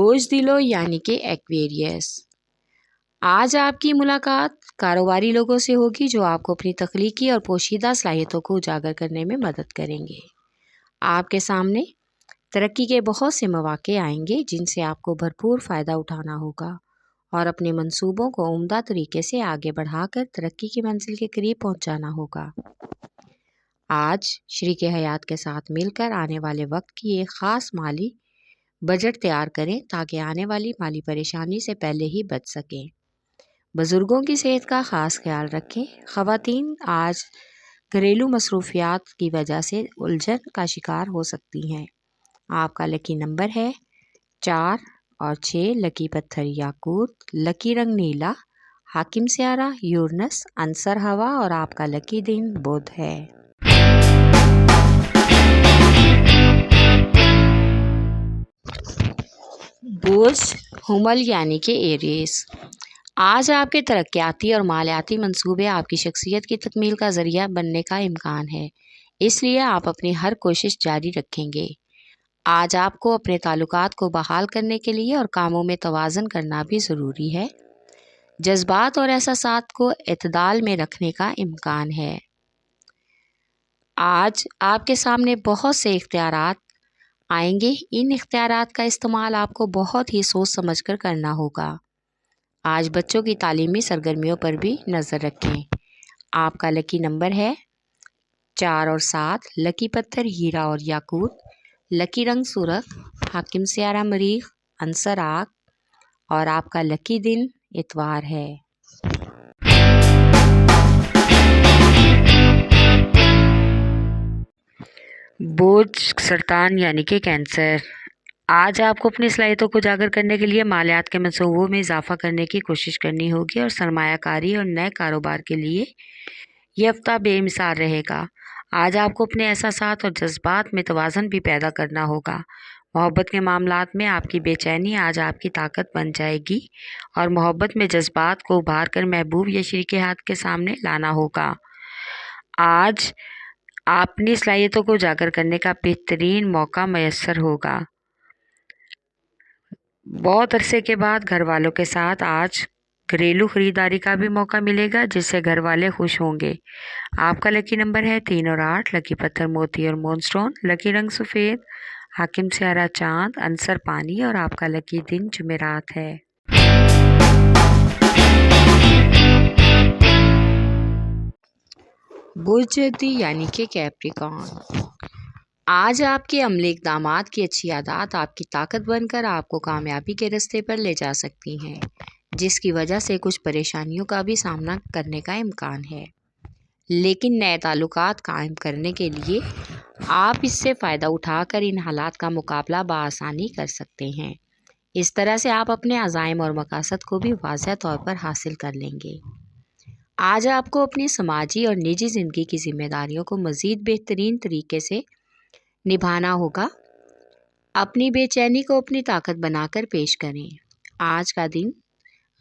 بوجھ یعنی کہ ایکویریس۔ آج آپ کی ملاقات کاروباری لوگوں سے ہوگی جو آپ کو اپنی تخلیقی اور پوشیدہ صلاحیتوں کو اجاگر کرنے میں مدد کریں گے۔ آپ کے سامنے ترقی کے بہت سے مواقع آئیں گے جن سے آپ کو بھرپور فائدہ اٹھانا ہوگا اور اپنے منصوبوں کو عمدہ طریقے سے آگے بڑھا کر ترقی کی منزل کے قریب پہنچانا ہوگا۔ آج شریک حیات کے ساتھ مل کر آنے والے وقت کی ایک خاص مالی بجٹ تیار کریں تاکہ آنے والی مالی پریشانی سے پہلے ہی بچ سکیں۔ بزرگوں کی صحت کا خاص خیال رکھیں۔ خواتین آج گھریلو مصروفیات کی وجہ سے الجھن کا شکار ہو سکتی ہیں۔ آپ کا لکی نمبر ہے 4 اور 6، لکی پتھر یاقوت، لکی رنگ نیلا، حاکم سیارہ یورنس، عنصر ہوا اور آپ کا لکی دن بدھ ہے۔ بوجھ حمل یعنی کہ ایریس۔ آج آپ کے ترقیاتی اور مالیاتی منصوبے آپ کی شخصیت کی تکمیل کا ذریعہ بننے کا امکان ہے، اس لیے آپ اپنی ہر کوشش جاری رکھیں گے۔ آج آپ کو اپنے تعلقات کو بحال کرنے کے لیے اور کاموں میں توازن کرنا بھی ضروری ہے۔ جذبات اور احساسات کو اعتدال میں رکھنے کا امکان ہے۔ آج آپ کے سامنے بہت سے اختیارات آئیں گے، ان اختیارات کا استعمال آپ کو بہت ہی سوچ سمجھ کر کرنا ہوگا۔ آج بچوں کی تعلیمی سرگرمیوں پر بھی نظر رکھیں۔ آپ کا لکی نمبر ہے 4 اور 7، لکی پتھر ہیرا اور یاقوت، لکی رنگ سرخ، حاکم سیارہ مریخ، عنصر آگ اور آپ کا لکی دن اتوار ہے۔ بوجھ سرطان یعنی کہ کینسر۔ آج آپ کو اپنی صلاحیتوں کو اجاگر کرنے کے لیے مالیات کے منصوبوں میں اضافہ کرنے کی کوشش کرنی ہوگی اور سرمایہ کاری اور نئے کاروبار کے لیے یہ ہفتہ بے مثال رہے گا۔ آج آپ کو اپنے احساسات اور جذبات میں توازن بھی پیدا کرنا ہوگا۔ محبت کے معاملات میں آپ کی بے چینی آج آپ کی طاقت بن جائے گی اور محبت میں جذبات کو ابھار کر محبوب یا شریک حیات کے سامنے لانا ہوگا۔ آج اپنی صلاحیتوں کو اجاگر کرنے کا بہترین موقع میسر ہوگا۔ بہت عرصے کے بعد گھر والوں کے ساتھ آج گھریلو خریداری کا بھی موقع ملے گا جس سے گھر والے خوش ہوں گے۔ آپ کا لکی نمبر ہے 3 اور 8، لکی پتھر موتی اور مون سٹون، لکی رنگ سفید، حاکم سیارہ چاند، عنصر پانی اور آپ کا لکی دن جمعرات ہے۔ بوجھ جدی یعنی کہ کیپریکارن۔ آج آپ کے عملی اقدامات کی اچھی عادات آپ کی طاقت بن کر آپ کو کامیابی کے راستے پر لے جا سکتی ہیں، جس کی وجہ سے کچھ پریشانیوں کا بھی سامنا کرنے کا امکان ہے، لیکن نئے تعلقات قائم کرنے کے لیے آپ اس سے فائدہ اٹھا کر ان حالات کا مقابلہ بآسانی کر سکتے ہیں۔ اس طرح سے آپ اپنے عزائم اور مقاصد کو بھی واضح طور پر حاصل کر لیں گے۔ آج آپ کو اپنی سماجی اور نجی زندگی کی ذمہ داریوں کو مزید بہترین طریقے سے نبھانا ہوگا۔ اپنی بے چینی کو اپنی طاقت بنا کر پیش کریں۔ آج کا دن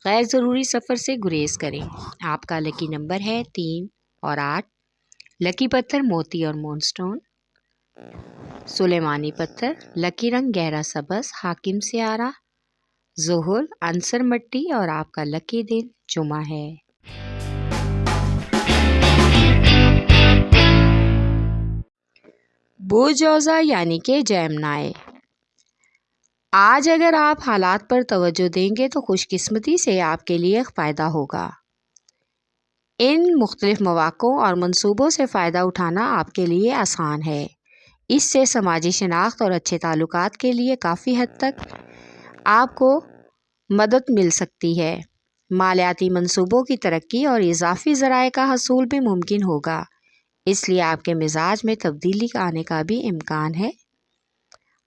غیر ضروری سفر سے گریز کریں۔ آپ کا لکی نمبر ہے 3 اور 8، لکی پتھر موتی اور مون سٹون، سلیمانی پتھر، لکی رنگ گہرا سبز، حاکم سیارہ زحل، عنصر مٹی اور آپ کا لکی دن جمعہ ہے۔ بوجھ اوضاع یعنی کہ جیمنائی۔ آج اگر آپ حالات پر توجہ دیں گے تو خوش قسمتی سے آپ کے لیے فائدہ ہوگا۔ ان مختلف مواقعوں اور منصوبوں سے فائدہ اٹھانا آپ کے لیے آسان ہے۔ اس سے سماجی شناخت اور اچھے تعلقات کے لیے کافی حد تک آپ کو مدد مل سکتی ہے۔ مالیاتی منصوبوں کی ترقی اور اضافی ذرائع کا حصول بھی ممکن ہوگا، اس لیے آپ کے مزاج میں تبدیلی آنے کا بھی امکان ہے۔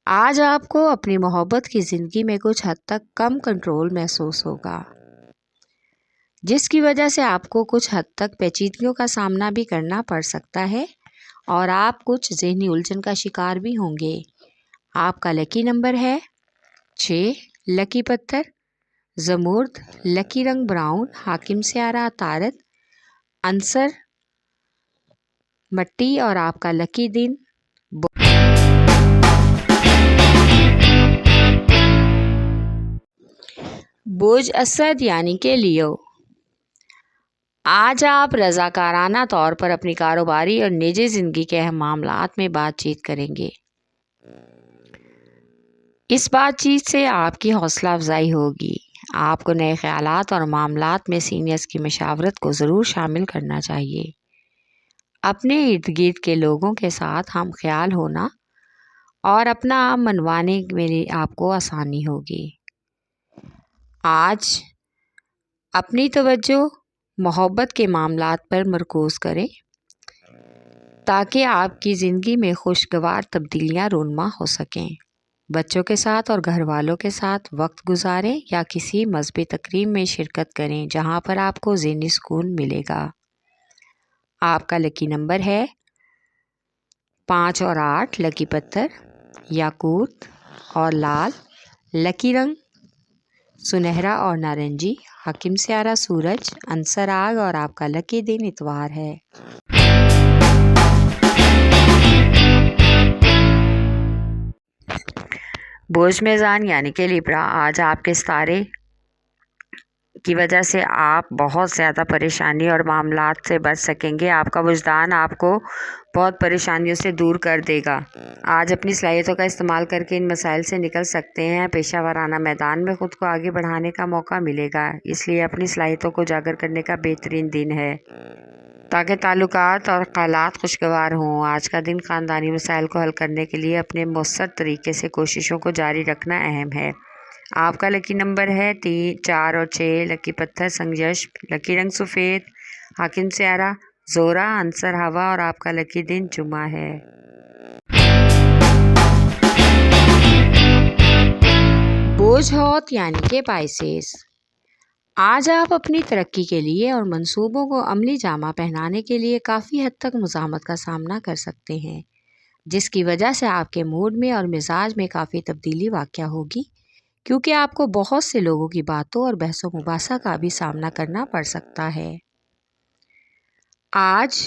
آج آپ کو اپنی محبت کی زندگی میں کچھ حد تک کم کنٹرول محسوس ہوگا، جس کی وجہ سے آپ کو کچھ حد تک پیچیدگیوں کا سامنا بھی کرنا پڑ سکتا ہے اور آپ کچھ ذہنی الجھن کا شکار بھی ہوں گے۔ آپ کا لکی نمبر ہے 6، لکی پتھر زمرد، لکی رنگ براؤن، حاکم سیارہ عطارد، عنصر مٹی اور آپ کا لکی دن – برج اسد یعنی کہ لیو، آج آپ رضاکارانہ طور پر اپنی کاروباری اور نجی زندگی کے اہم معاملات میں بات چیت کریں گے۔ اس بات چیت سے آپ کی حوصلہ افزائی ہوگی۔ آپ کو نئے خیالات اور معاملات میں سینئرز کی مشاورت کو ضرور شامل کرنا چاہیے۔ اپنے ارد گرد کے لوگوں کے ساتھ ہم خیال ہونا اور اپنا منوانے میں آپ کو آسانی ہوگی۔ آج اپنی توجہ محبت کے معاملات پر مرکوز کریں تاکہ آپ کی زندگی میں خوشگوار تبدیلیاں رونما ہو سکیں۔ بچوں کے ساتھ اور گھر والوں کے ساتھ وقت گزاریں یا کسی مذہبی تقریب میں شرکت کریں جہاں پر آپ کو ذہنی سکون ملے گا۔ آپ کا لکی نمبر ہے 5 اور 8، لکی پتھر یاقوت اور لال، لکی رنگ سنہرا اور نارنجی، حاکم سیارہ سورج، عنصر آگ اور آپ کا لکی دن اتوار ہے۔ برج میزان یعنی کہ لیبرا، آج آپ کے ستارے کی وجہ سے آپ بہت زیادہ پریشانی اور معاملات سے بچ سکیں گے۔ آپ کا وجدان آپ کو بہت پریشانیوں سے دور کر دے گا۔ آج اپنی صلاحیتوں کا استعمال کر کے ان مسائل سے نکل سکتے ہیں۔ پیشہ ورانہ میدان میں خود کو آگے بڑھانے کا موقع ملے گا، اس لیے اپنی صلاحیتوں کو اجاگر کرنے کا بہترین دن ہے تاکہ تعلقات اور خیالات خوشگوار ہوں۔ آج کا دن خاندانی مسائل کو حل کرنے کے لیے اپنے مؤثر طریقے سے کوششوں کو جاری رکھنا اہم ہے۔ آپ کا لکی نمبر ہے 3، 4 اور 6، لکی پتھر سنگیشپ، لکی رنگ سفید، حاکم سیارہ زورا، عنصر ہوا اور آپ کا لکی دن جمعہ ہے۔ برج حوت یعنی کہ پائسیس، آج آپ اپنی ترقی کے لیے اور منصوبوں کو عملی جامہ پہنانے کے لیے کافی حد تک مزاحمت کا سامنا کر سکتے ہیں، جس کی وجہ سے آپ کے موڈ میں اور مزاج میں کافی تبدیلی واقع ہوگی، کیونکہ آپ کو بہت سے لوگوں کی باتوں اور بحث و مباحثہ کا بھی سامنا کرنا پڑ سکتا ہے۔ آج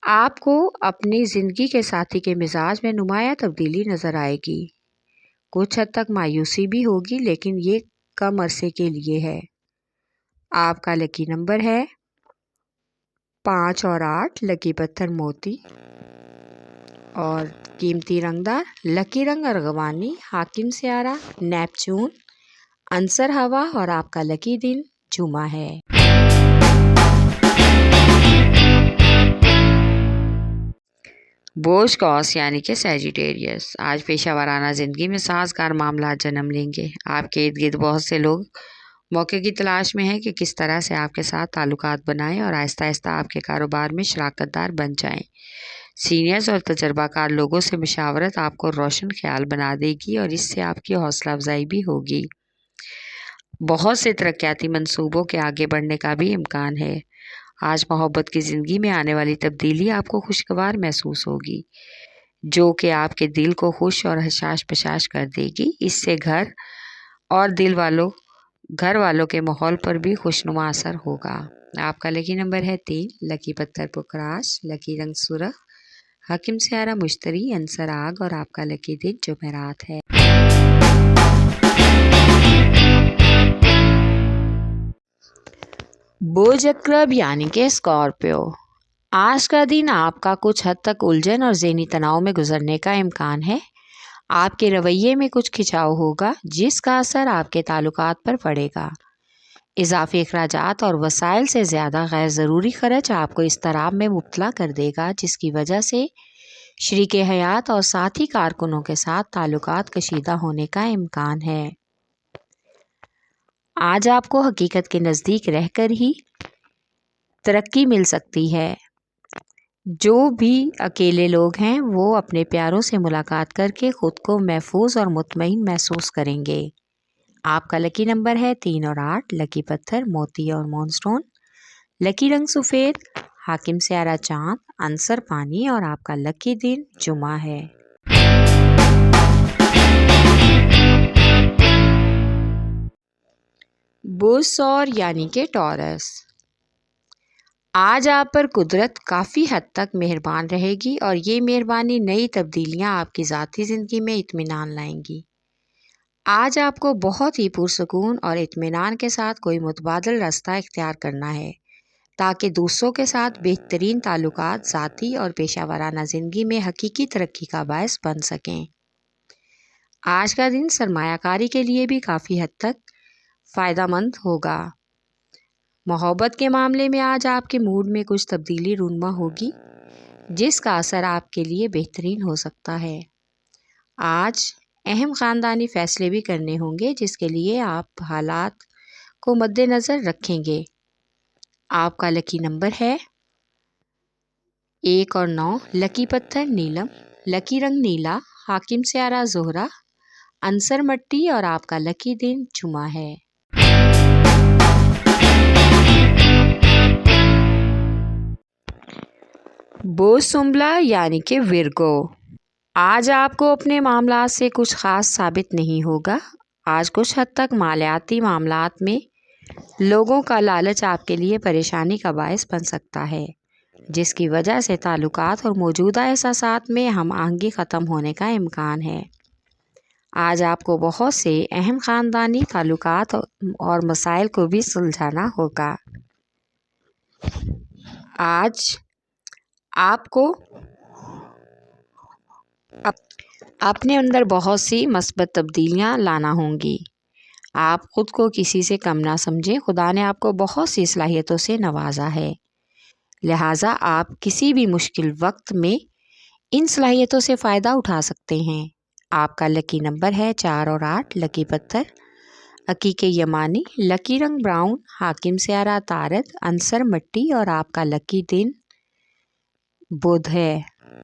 آپ کو اپنی زندگی کے ساتھی کے مزاج میں نمایاں تبدیلی نظر آئے گی۔ کچھ حد تک مایوسی بھی ہوگی، لیکن یہ کم عرصے کے لیے ہے۔ آپ کا لکی نمبر ہے 5 اور 8، لکی پتھر موتی اور قیمتی رنگدار، لکی رنگ ارغوانی، حاکم سیارہ نیپچون، عنصر ہوا اور آپ کا لکی دن جمعہ ہے۔ برج قوس یعنی کہ سیجیٹیریس، آج پیشہ ورانہ زندگی میں سازگار معاملات جنم لیں گے۔ آپ کے ارد گرد بہت سے لوگ موقع کی تلاش میں ہیں کہ کس طرح سے آپ کے ساتھ تعلقات بنائیں اور آہستہ آہستہ آپ کے کاروبار میں شراکت دار بن جائیں۔ سینئرز اور تجربہ کار لوگوں سے مشاورت آپ کو روشن خیال بنا دے گی اور اس سے آپ کی حوصلہ افزائی بھی ہوگی۔ بہت سے ترقیاتی منصوبوں کے آگے بڑھنے کا بھی امکان ہے۔ آج محبت کی زندگی میں آنے والی تبدیلی آپ کو خوشگوار محسوس ہوگی، جو کہ آپ کے دل کو خوش اور حشاش پشاش کر دے گی۔ اس سے گھر والوں کے ماحول پر بھی خوشنما اثر ہوگا۔ آپ کا لکی نمبر ہے 3، لکی پتھر پکراش، لکی رنگ سرخ، حاکم سیارہ مشتری، عنصر آگ اور آپ کا لکی دن جمعرات ہے۔ برج عقرب یعنی کہ اسکارپیو، آج کا دن آپ کا کچھ حد تک الجھن اور ذہنی تناؤ میں گزرنے کا امکان ہے۔ آپ کے رویے میں کچھ کھنچاؤ ہوگا، جس کا اثر آپ کے تعلقات پر پڑے گا۔ اضافی اخراجات اور وسائل سے زیادہ غیر ضروری خرچ آپ کو اضطراب میں مبتلا کر دے گا، جس کی وجہ سے شریک حیات اور ساتھی کارکنوں کے ساتھ تعلقات کشیدہ ہونے کا امکان ہے۔ آج آپ کو حقیقت کے نزدیک رہ کر ہی ترقی مل سکتی ہے۔ جو بھی اکیلے لوگ ہیں وہ اپنے پیاروں سے ملاقات کر کے خود کو محفوظ اور مطمئن محسوس کریں گے۔ آپ کا لکی نمبر ہے 3 اور 8، لکی پتھر موتی اور مون سٹون، لکی رنگ سفید، حاکم سیارہ چاند، عنصر پانی اور آپ کا لکی دن جمعہ ہے۔ برج ثور یعنی کہ ٹورس، آج آپ پر قدرت کافی حد تک مہربان رہے گی اور یہ مہربانی نئی تبدیلیاں آپ کی ذاتی زندگی میں اطمینان لائیں گی۔ آج آپ کو بہت ہی پرسکون اور اطمینان کے ساتھ کوئی متبادل راستہ اختیار کرنا ہے تاکہ دوسروں کے ساتھ بہترین تعلقات ذاتی اور پیشہ ورانہ زندگی میں حقیقی ترقی کا باعث بن سکیں۔ آج کا دن سرمایہ کاری کے لیے بھی کافی حد تک فائدہ مند ہوگا۔ محبت کے معاملے میں آج آپ کے موڈ میں کچھ تبدیلی رونما ہوگی جس کا اثر آپ کے لیے بہترین ہو سکتا ہے۔ آج اہم خاندانی فیصلے بھی کرنے ہوں گے جس کے لیے آپ حالات کو مد نظر رکھیں گے۔ آپ کا لکی نمبر ہے 1 اور 9، لکی پتھر نیلم، لکی رنگ نیلا، حاکم سیارہ زہرہ، عنصر مٹی اور آپ کا لکی دن جمعہ ہے۔ بوز سنبلا یعنی کہ ورگو، آج آپ کو اپنے معاملات سے کچھ خاص ثابت نہیں ہوگا۔ آج کچھ حد تک مالیاتی معاملات میں لوگوں کا لالچ آپ کے لیے پریشانی کا باعث بن سکتا ہے جس کی وجہ سے تعلقات اور موجودہ احساسات میں ہم آہنگی ختم ہونے کا امکان ہے۔ آج آپ کو بہت سے اہم خاندانی تعلقات اور مسائل کو بھی سلجھانا ہوگا۔ آج آپ کو اپنے اندر بہت سی مثبت تبدیلیاں لانا ہوں گی۔ آپ خود کو کسی سے کم نہ سمجھیں، خدا نے آپ کو بہت سی صلاحیتوں سے نوازا ہے، لہٰذا آپ کسی بھی مشکل وقت میں ان صلاحیتوں سے فائدہ اٹھا سکتے ہیں۔ آپ کا لکی نمبر ہے 4 اور 8، لکی پتھر عقیق یمانی، لکی رنگ براؤن، حاکم سیارہ طارد، عنصر مٹی اور آپ کا لکی دن بدھ ہے۔